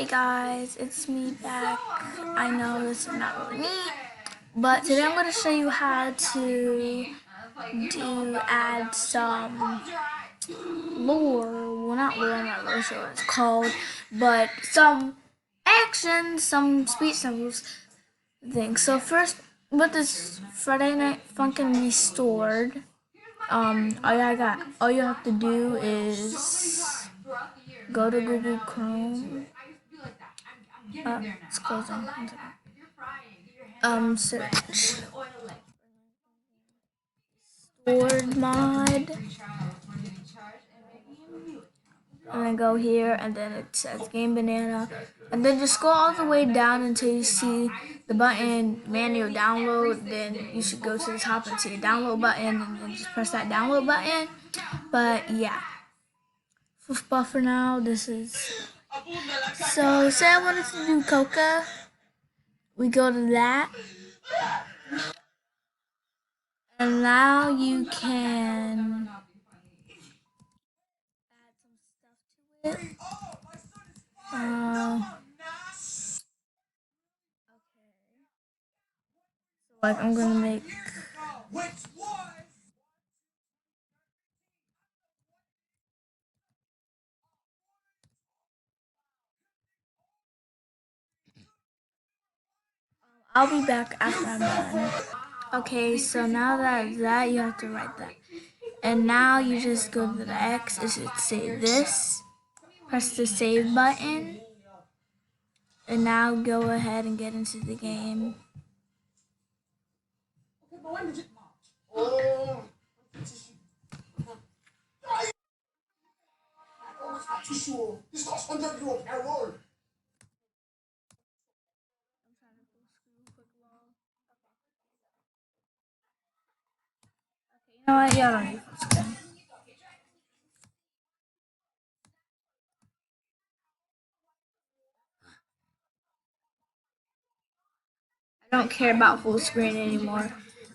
Hey guys, it's me back. I know this is not really me, but today I'm going to show you how to add some lore. Well, not lore, I'm not really sure what it's called, but some action, some speech symbols things. So first, with this Friday Night Funkin' Restored, all you have to do is go to Google Chrome. It's closing. Search stored mod, and then go here, and then it says Game Banana, and then just scroll all the way down until you see the button manual download. Then you should go to the top and see a download button, and then just press that download button. But yeah, but for now, this is. So say I wanted to do Coca, we go to that, and now you can add some stuff to it. Like I'm gonna make. I'll be back after I'm done. Okay, so now that you have to write that, and now you just go to the X. It should say this. Press the save button, and now go ahead and get into the game. You know what? Yeah, I don't need full screen. I don't care about full screen anymore.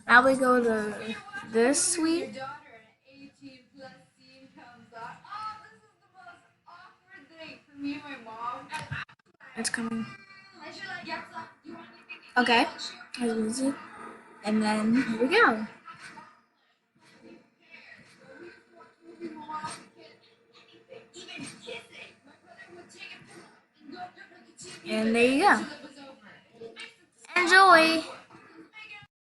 Now we go to this suite. It's coming. Okay, as easy. And then here we go. And there you go. Enjoy!